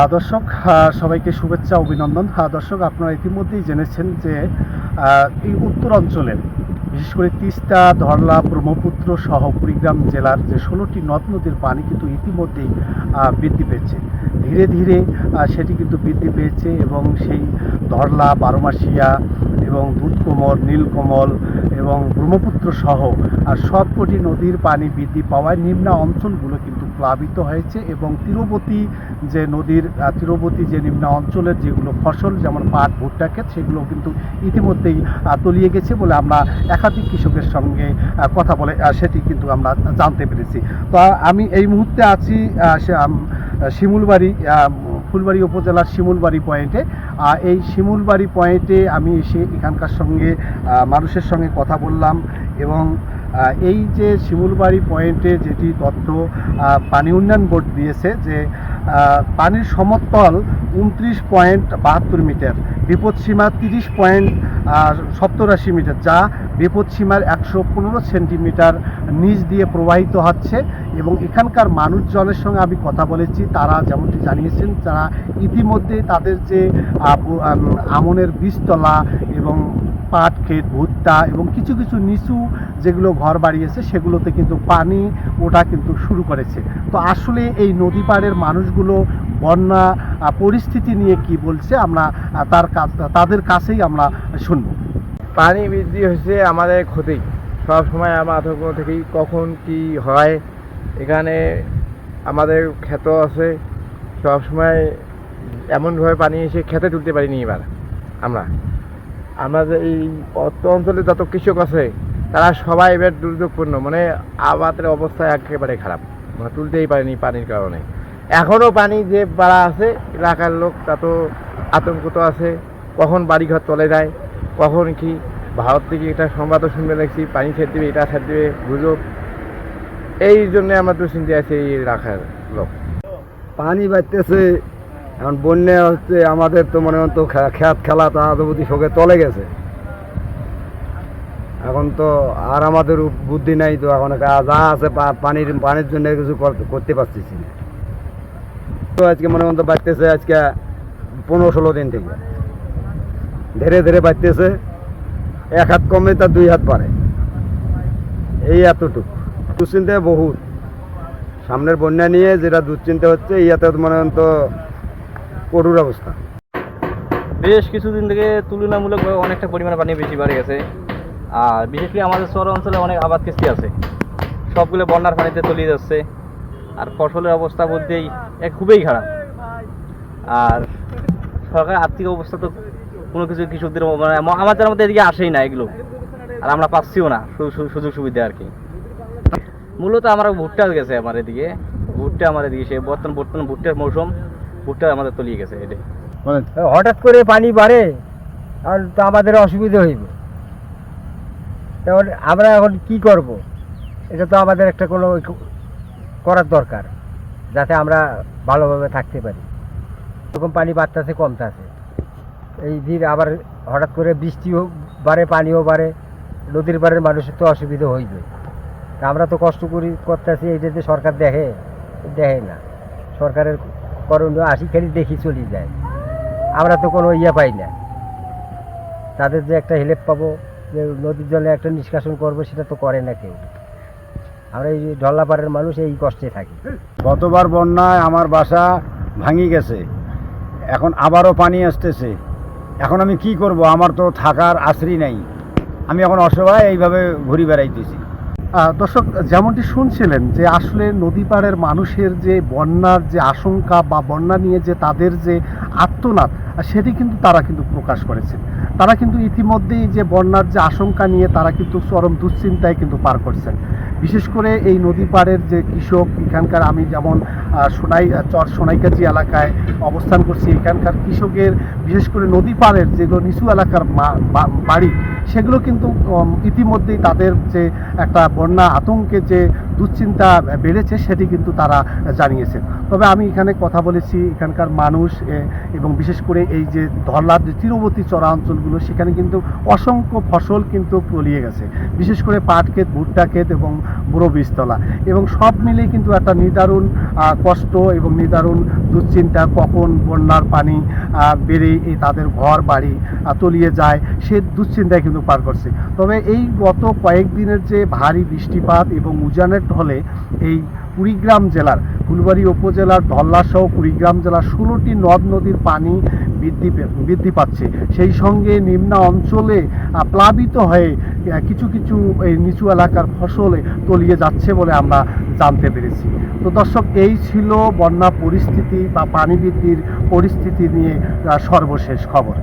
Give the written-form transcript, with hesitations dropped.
দর্শক, সবাইকে শুভেচ্ছা অভিনন্দন। দর্শক, আপনারা ইতিমধ্যেই জেনেছেন যে এই উত্তর অঞ্চলে বিশেষ করে তিস্তা, ধরলা, ব্রহ্মপুত্র সহ কুড়িগ্রাম জেলার যে 16টি নদ নদীর পানি কিন্তু ইতিমধ্যেই বৃদ্ধি পেয়েছে। ধীরে ধীরে সেটি কিন্তু বৃদ্ধি পেয়েছে এবং সেই ধরলা, বারোমাসিয়া এবং দুধকমল, নীলকমল এবং ব্রহ্মপুত্র সহ সবকটি নদীর পানি বৃদ্ধি পাওয়ায় নিম্ন অঞ্চলগুলো কিন্তু প্লাবিত হয়েছে এবং তীরবর্তী যে নদীর তীরবর্তী যে নিম্ন অঞ্চলের যেগুলো ফসল যেমন পাট, ভুট্টা ক্ষেত সেগুলো কিন্তু ইতিমধ্যেই তলিয়ে গেছে বলে আমরা একাধিক কৃষকের সঙ্গে কথা বলে সেটি কিন্তু আমরা জানতে পেরেছি। তো আমি এই মুহূর্তে আছি শিমুলবাড়ি, ফুলবাড়ি উপজেলার শিমুলবাড়ি পয়েন্টে। এই শিমুলবাড়ি পয়েন্টে আমি এসে এখানকার সঙ্গে মানুষের সঙ্গে কথা বললাম এবং এই যে শিমুলবাড়ি পয়েন্টে যেটি তথ্য পানি উন্নয়ন বোর্ড দিয়েছে যে পানির সমতল 29.72 মিটার, বিপদসীমা 30.87 মিটার, যা বিপদসীমার 115 সেন্টিমিটার নিচ দিয়ে প্রবাহিত হচ্ছে। এবং এখানকার মানুষজনের সঙ্গে আমি কথা বলেছি, তারা যেমনটি জানিয়েছেন তারা ইতিমধ্যে তাদের যে আমনের বীজতলা এবং পাট ক্ষেত, ভুট্টা এবং কিছু কিছু নিচু যেগুলো ঘর বাড়িয়েছে সেগুলোতে কিন্তু পানি ওঠা কিন্তু শুরু করেছে। তো আসলে এই নদী পাড়ের মানুষগুলো বন্যা পরিস্থিতি নিয়ে কি বলছে আমরা তাদের কাছেই আমরা শুনব। পানি বৃদ্ধি হয়েছে আমাদের ক্ষতি, সব সময় আমার আতঙ্ক থেকেই কখন কি হয়। এখানে আমাদের ক্ষেত আছে, সব সময় এমনভাবে পানি এসে খেতে তুলতে পারিনি। এবার আমরা যে এই অঞ্চলে যত কৃষক আছে তারা সবাই এবার দুর্যোগপূর্ণ, মানে আবাদের অবস্থা একেবারে খারাপ, মানে তুলতেই পারেনি পানির কারণে। এখনও পানি যে বাড়া আছে এলাকার লোক তত আতঙ্কিত আছে, কখন বাড়িঘর তলে যায়, কখন কি ভারত থেকে এটা সংবাদও শুনতে দেখছি পানি ছেড়ে দেবে, এটা ছেড়ে দেবে, গুজব। এই জন্যে আমরা দুশ্চিন্তা আছে এই এলাকার লোক। পানি বাড়তেছে, এখন বন্যা হচ্ছে, আমাদের তো মনে হতো খেত খেলা তাহাদি শোকে চলে গেছে। এখন তো আর আমাদের বুদ্ধি নাই, তো এখন যা আছে পানির জন্য কিছু করতে পারতেছি না। তো আজকে মনে মতো বাড়তেছে, আজকে 15-16 দিন থেকে ধীরে ধীরে বাড়তেছে। 1 হাত কমে তার 2 হাত পারে, এই এতটুকু দুশ্চিন্তায় বহুত। সামনের বন্যা নিয়ে যেটা দুশ্চিন্তা হচ্ছে, ইয়াতে মনে হতো কঠোর অবস্থা। বেশ কিছুদিন থেকে তুলনামূলকভাবে অনেকটা পরিমাণে পানি বেশি বাড়ে গেছে। আর বিশেষ করে আমাদের শহর অঞ্চলে অনেক আবাদ কৃষি আছে, সবগুলো বন্যার পানিতে তলিয়ে যাচ্ছে। আর ফসলের অবস্থা বলতেই খুবই খারাপ। আর সরকারের আর্থিক অবস্থা তো কোনো কিছু কৃষকদের মানে আমাদের মধ্যে এদিকে আসেই না এগুলো, আর আমরা পাচ্ছিও না সুযোগ সুবিধা আর কি। মূলত আমরা ভুট্টা গেছে আমার এদিকে, সে বর্তমান ভুট্টার মৌসুম, ভুট্টা আমাদের তলিয়ে গেছে। এটাই হঠাৎ করে পানি বাড়ে আর তো আমাদের অসুবিধা হইবে, তখন আমরা এখন কি করব? এটা তো আমাদের একটা কোনো করার দরকার, যাতে আমরা ভালোভাবে থাকতে পারি। এরকম পানি বাড়তেছে, কমতেছে, এই দিন আবার হঠাৎ করে বৃষ্টিও বাড়ে, পানিও বাড়ে, নদীর পাড়ের মানুষের তো অসুবিধা হইবে। আমরা তো কষ্ট করতেছি, এইটা যে সরকার দেখে না। সরকারের করণীয় খালি দেখি চলে যায়, আমরা তো কোনো পাই না। তাদের যে একটা হেল্প পাবো, যে নদীর জলে একটা নিষ্কাশন করবো, সেটা তো করে না কেউ। আমরা এই ঢল্লাপাড়ের মানুষ এই কষ্টে থাকি। গতবার বন্যায় আমার বাসা ভাঙি গেছে, এখন আবারও পানি আসতেছে। এখন আমি কি করব? আমার তো থাকার আশ্রয় নাই, আমি এখন অসহায় এইভাবে ঘুরে বেড়াইতেছি। দর্শক, যেমনটি শুনছিলেন যে আসলে নদী পাড়ের মানুষের যে বন্যার যে আশঙ্কা বা বন্যা নিয়ে যে তাদের যে আর্তনাদ, সেটি কিন্তু তারা কিন্তু প্রকাশ করেছেন। তারা কিন্তু ইতিমধ্যেই যে বন্যার যে আশঙ্কা নিয়ে তারা কিন্তু চরম দুশ্চিন্তায় কিন্তু পার করছেন। বিশেষ করে এই নদী পাড়ের যে কৃষক, এখানকার আমি যেমন সোনাইগাছি এলাকায় অবস্থান করছি, এখানকার কৃষকের বিশেষ করে নদী পাড়ের যেগুলো নিচু এলাকার বাড়ি, সেগুলো কিন্তু ইতিমধ্যেই তাদের যে একটা বন্যা আতঙ্কে যে দুশ্চিন্তা বেড়েছে সেটি কিন্তু তারা জানিয়েছেন। তবে আমি এখানে কথা বলেছি এখানকার মানুষ এবং বিশেষ করে এই যে ধরলার যে তীরবর্তী চরা অঞ্চলগুলো সেখানে কিন্তু অসংখ্য ফসল কিন্তু তলিয়ে গেছে, বিশেষ করে পাট ক্ষেত, ভুট্টা ক্ষেত এবং বড় বীজতলা, এবং সব মিলে কিন্তু একটা নিদারুণ কষ্ট এবং নিদারুণ দুশ্চিন্তা, কখন বন্যার পানি বেড়ে তাদের ঘর বাড়ি তলিয়ে যায় সে দুশ্চিন্তায় কিন্তু পার করছে। তবে এই গত কয়েকদিনের যে ভারী বৃষ্টিপাত এবং উজানের ঢলে এই কুড়িগ্রাম জেলার ফুলবাড়ী উপজেলার ধল্লা সহ কুড়িগ্রাম জেলার 16টি নদ নদীর পানি বৃদ্ধি পাচ্ছে, সেই সঙ্গে নিম্ন অঞ্চলে প্লাবিত হয়ে কিছু কিছু এই নিচু এলাকার ফসলে তলিয়ে যাচ্ছে বলে আমরা জানতে পেরেছি। তো দর্শক, এই ছিল বন্যা পরিস্থিতি বা পানি বৃদ্ধির পরিস্থিতি নিয়ে সর্বশেষ খবর।